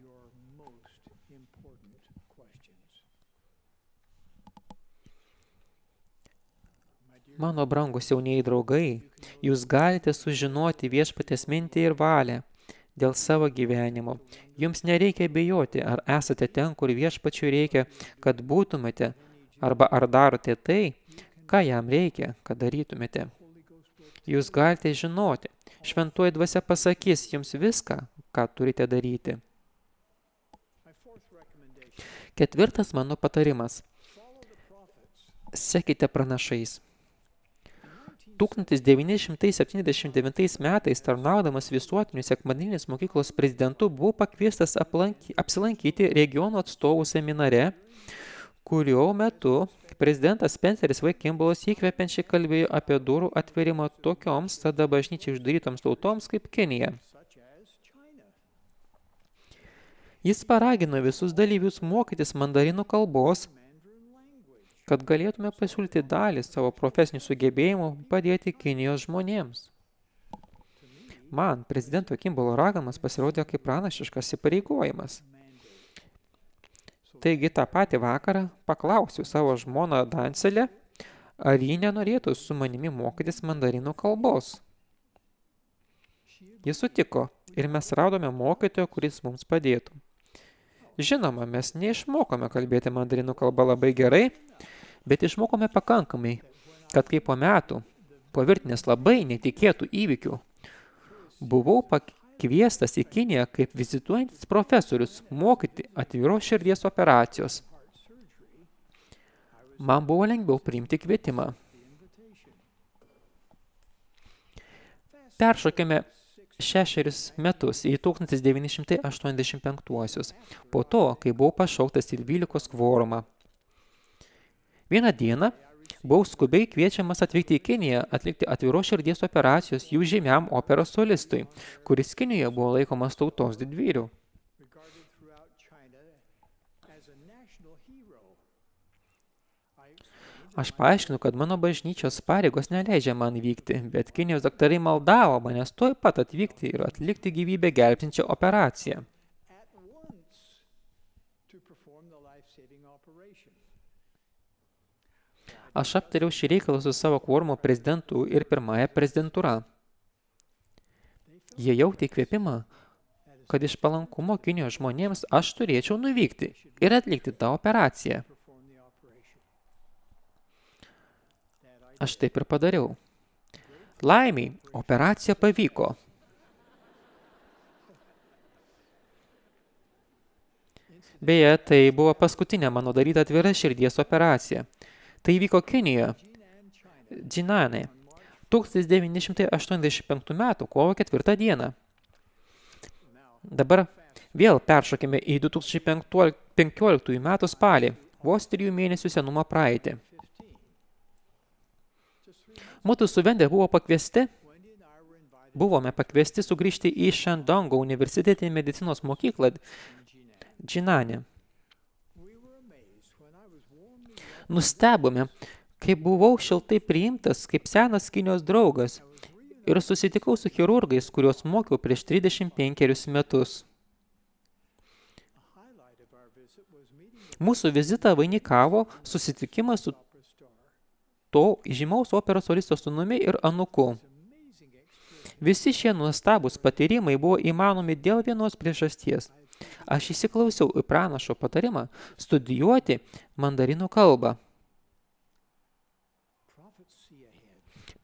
Mano brangus jaunieji draugai, jūs galite sužinoti viešpaties mintį ir valią dėl savo gyvenimo. Jums nereikia bijoti, ar esate ten, kur viešpačiui reikia, kad būtumėte, arba ar darote tai, ką jam reikia, kad darytumėte. Jūs galite žinoti, šventoji dvasia pasakys jums viską, ką turite daryti. Ketvirtas mano patarimas. Sekite pranašais. 1979 metais, tarnaudamas visuotinius sekmadieninės mokyklos prezidentu, buvau pakviestas apsilankyti regiono atstovų seminare, kurio metu prezidentas Spenceris V. Kimballas įkvepiančiai kalbėjo apie durų atverimą tokioms tada bažnyčiai uždarytoms tautoms kaip Kinija. Jis paragino visus dalyvius mokytis mandarinų kalbos, kad galėtume pasiūlyti dalį savo profesinių sugebėjimų padėti Kinijos žmonėms. Man prezidento Kimballo ragamas pasirodė kaip pranašiškas įpareigojimas. Taigi tą patį vakarą paklausiau savo žmoną Dancelę, ar ji nenorėtų su manimi mokytis mandarinų kalbos. Jis sutiko ir mes radome mokytoją, kuris mums padėtų. Žinoma, mes neišmokome kalbėti mandarinų kalbą labai gerai, bet išmokome pakankamai, kad kai po metų, po virtinės labai netikėtų įvykių, buvau pakviestas į Kiniją kaip vizituojantis profesorius mokyti atviros širdies operacijos. Man buvo lengviau priimti kvietimą. Peršokėme 6 metus į 1985-uosius, po to, kai buvau pašauktas į 12 kvorumą. Vieną dieną buvau skubiai kviečiamas atvykti į Kiniją atlikti atviros širdies operacijos jų žymiam operos solistui, kuris Kinijoje buvo laikomas tautos didvyriu. Aš paaiškinu, kad mano bažnyčios pareigos neleidžia man vykti, bet Kinijos daktarai maldavo manęs tuoj pat atvykti ir atlikti gyvybę gelbstinčią operaciją. Aš aptariau šį reikalą su savo kvorumo prezidentu ir pirmąja prezidentūra. Jie jautė įkvėpimą, kad iš palankumo Kinijos žmonėms aš turėčiau nuvykti ir atlikti tą operaciją. Aš taip ir padariau. Laimiai, operacija pavyko. Beje, tai buvo paskutinė mano daryta atvira širdies operacija. Tai įvyko Kinijoje, Džinane, 1985 metų kovo 4 dieną. Dabar vėl peršokime į 2015 metų spalį, vos 3 mėnesių senumo praeitį. Mudu su Vende buvome pakviesti sugrįžti į Shandongo universitetinį medicinos mokyklą Džinane. Nustebome, kai buvau šiltai priimtas kaip senas Kinijos draugas ir susitikau su chirurgais, kuriuos mokiau prieš 35 metus. Mūsų vizitą vainikavo susitikimas su to žymaus operos solisto sūnumi ir anuku. Visi šie nuostabūs patyrimai buvo įmanomi dėl vienos priežasties. Aš įsiklausiau į pranašo patarimą studijuoti mandarinų kalbą.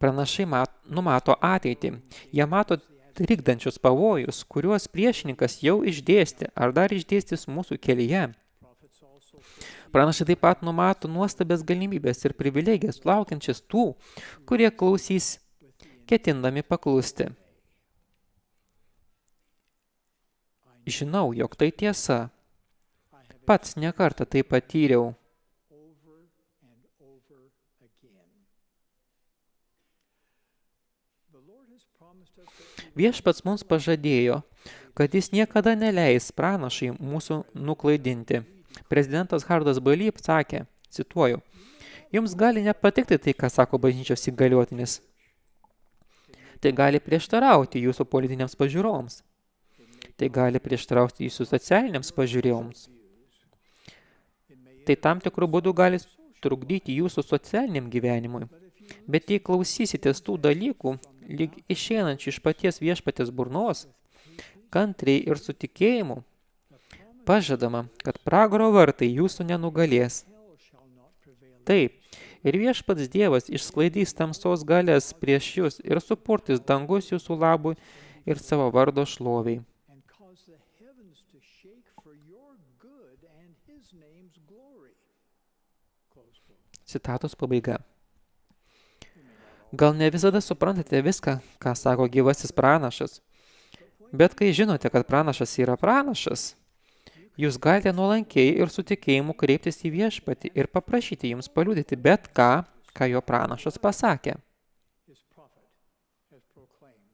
Pranašai numato ateitį. Jie mato trikdančius pavojus, kuriuos priešininkas jau išdėstė ar dar išdėstys mūsų kelyje. Pranašai taip pat numato nuostabės galimybės ir privilegijas laukiančias tų, kurie klausys, ketindami paklusti. Žinau, jog tai tiesa. Pats nekartą tai patyriau. Viešpats mums pažadėjo, kad jis niekada neleis pranašai mūsų nuklaidinti. Prezidentas Hardas Bailey sakė, cituoju, jums gali nepatikti tai, ką sako bažnyčios įgaliotinis. Tai gali prieštarauti jūsų politinėms pažiūroms. Tai gali prieštarauti jūsų socialiniams pažiūrėjoms. Tai tam tikrų būdų gali trukdyti jūsų socialiniam gyvenimui. Bet jei klausysitės tų dalykų, lyg išeinančių iš paties viešpatės burnos, kantriai ir su tikėjimu, pažadama, kad pragaro vartai jūsų nenugalės. Taip, ir viešpats Dievas išsklaidys tamsos galias prieš jūs ir supurtys dangus jūsų labui ir savo vardo šloviai. and cause the heavens to shake for your good and his name's glory. Close quote. Citatos pabaiga. Gal ne visada suprantate viską, ką sako gyvasis pranašas, bet kai žinote, kad pranašas yra pranašas, jūs galite nuolankiai ir su tikėjimu kreiptis į viešpatį ir paprašyti jums paliudyti bet ką, ką jo pranašas pasakė. His prophet has proclaimed.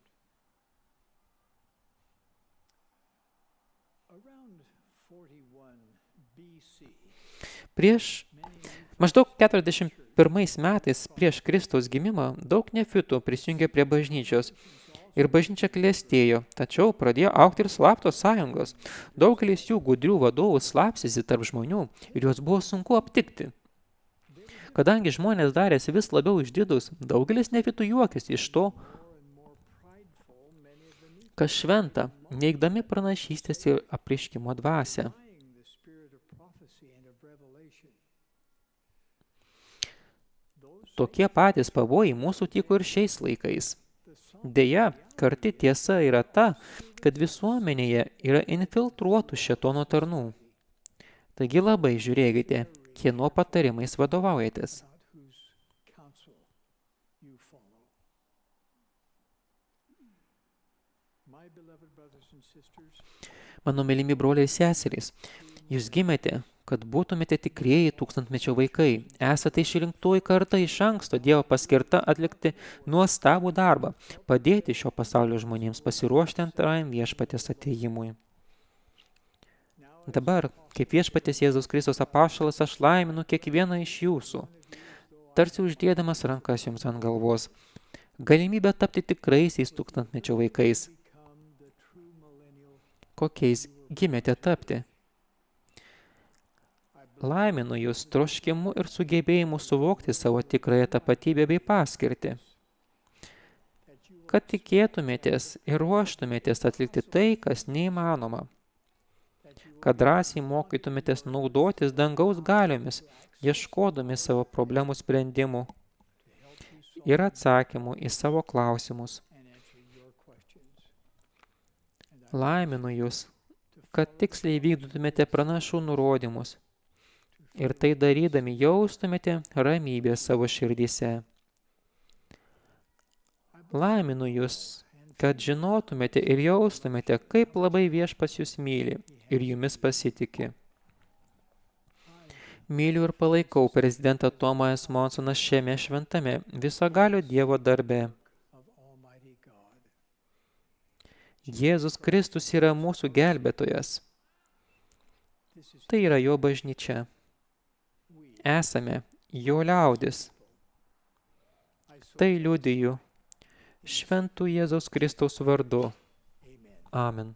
Around 41 BC, Prieš maždaug 41 metais prieš Kristaus gimimą daug nefitų prisijungė prie bažnyčios ir bažnyčia klestėjo, tačiau pradėjo augti ir slaptos sąjungos. Daugelis jų gudrių vadovų slapstėsi tarp žmonių ir juos buvo sunku aptikti. Kadangi žmonės darėsi vis labiau išdidus, daugelis nefitų juokėsi iš to, kas šventa, neigdami pranašystės ir apreiškimo dvasią. denying the spirit of prophecy and of revelation. Tokie patys pavojai mūsų tiko ir šiais laikais. Deja, karti tiesa yra ta, kad visuomenėje yra infiltruotų šėtono tarnų. Taigi labai žiūrėkite, kieno patarimais vadovaujatės. Not whose counsel you follow. My beloved brothers and sisters, Mano mylimi broliai ir seserys, jūs gimėte, kad būtumėte tikrieji tūkstantmečio vaikai. Esate išrinktoji karta iš anksto Dievo paskirta atlikti nuostabų darbą, padėti šio pasaulio žmonėms pasiruošti antrajam viešpatės atėjimui. Dabar, kaip viešpatės Jėzaus Kristus apaštalas, aš laiminu kiekvieną iš jūsų, tarsi uždėdamas rankas jums ant galvos, galimybę tapti tikraisiais tūkstantmečio vaikais. become the true millennial. Kokiais gimėte tapti? Laiminu jūs troškimu ir sugebėjimu suvokti savo tikrąją tapatybę bei paskirtį, kad tikėtumėtės ir ruoštumėtės atlikti tai, kas neįmanoma, kad drąsiai mokytumėtės naudotis dangaus galiomis, ieškodami savo problemų sprendimų ir atsakymų į savo klausimus. And answer your questions. Laiminu jūs, kad tiksliai vykdytumėte pranašų nurodymus ir tai darydami jaustumėte ramybę savo širdyse. Laiminu jūs, kad žinotumėte ir jaustumėte, kaip labai viešpats jūs myli ir jumis pasitiki. Myliu ir palaikau prezidentą Tomą S. Monsoną šiame šventame visagalio Dievo darbe. Of Almighty God. Jėzus Kristus yra mūsų gelbėtojas. This is Tai yra jo bažnyčia. Esame jo liaudis. Tai liudiju šventų Jėzaus Kristaus vardu. Amen.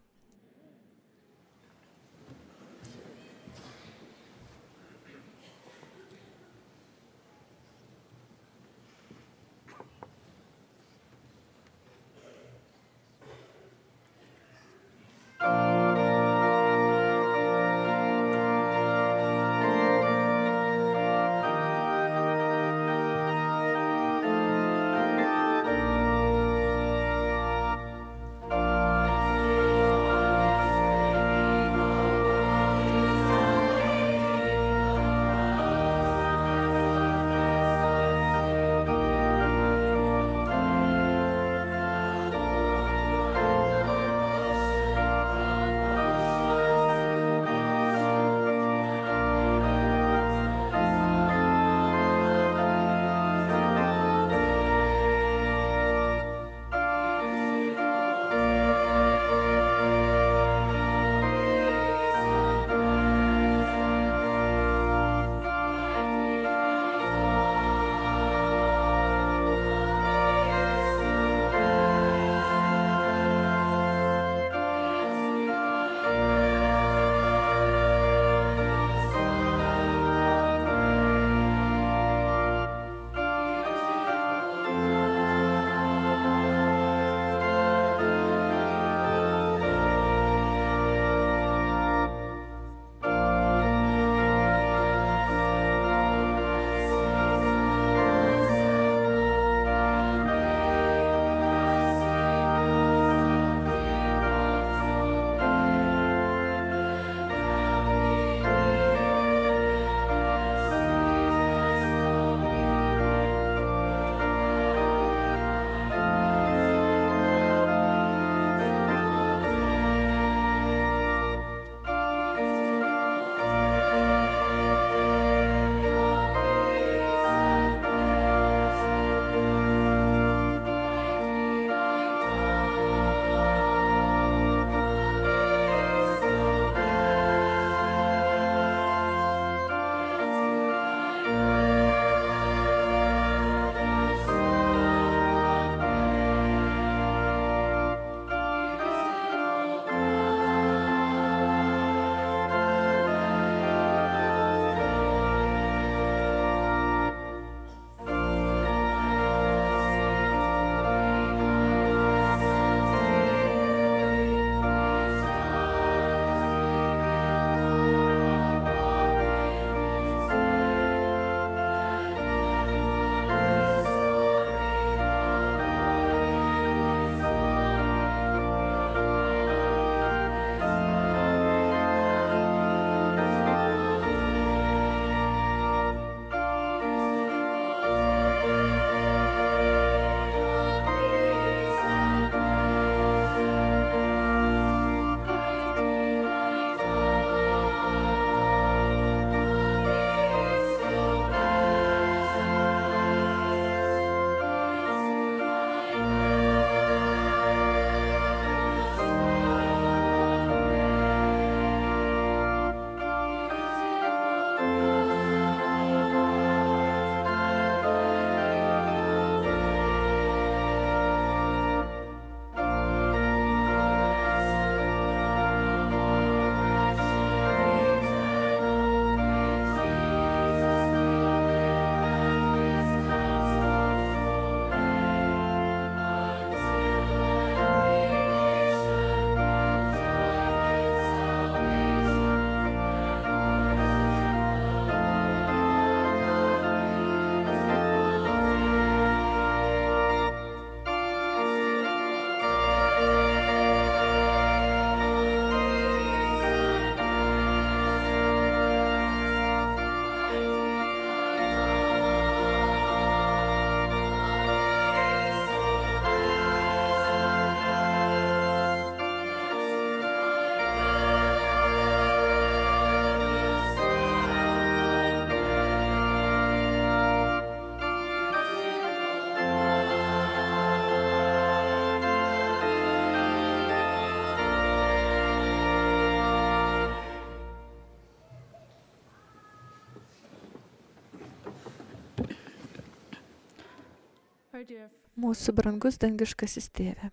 Mūsų brangus dangiškasis tėve,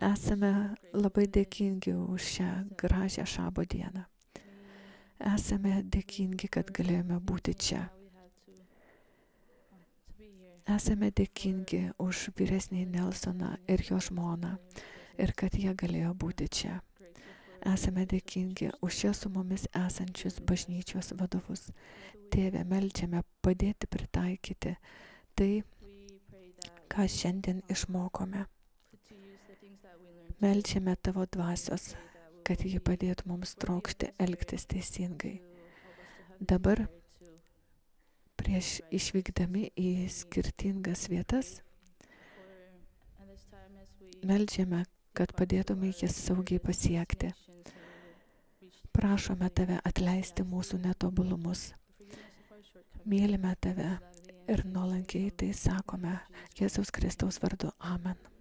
esame labai dėkingi už šią gražią šabo dieną. Esame dėkingi, kad galėjome būti čia. Esame dėkingi už vyresnį Nelsoną ir jo žmoną ir kad jie galėjo būti čia. Esame dėkingi už čia su mumis esančius bažnyčios vadovus. Tėve, meldžiame padėti pritaikyti tai, ką šiandien išmokome. Meldžiame tavo dvasios, kad ji padėtų mums trokšti elgtis teisingai. Dabar, prieš išvykdami į skirtingas vietas, meldžiame, kad padėtume jas saugiai pasiekti. Prašome tave atleisti mūsų netobulumus. Mylime tave ir nuolankiai tai sakome Jėzaus Kristaus vardu. Amen.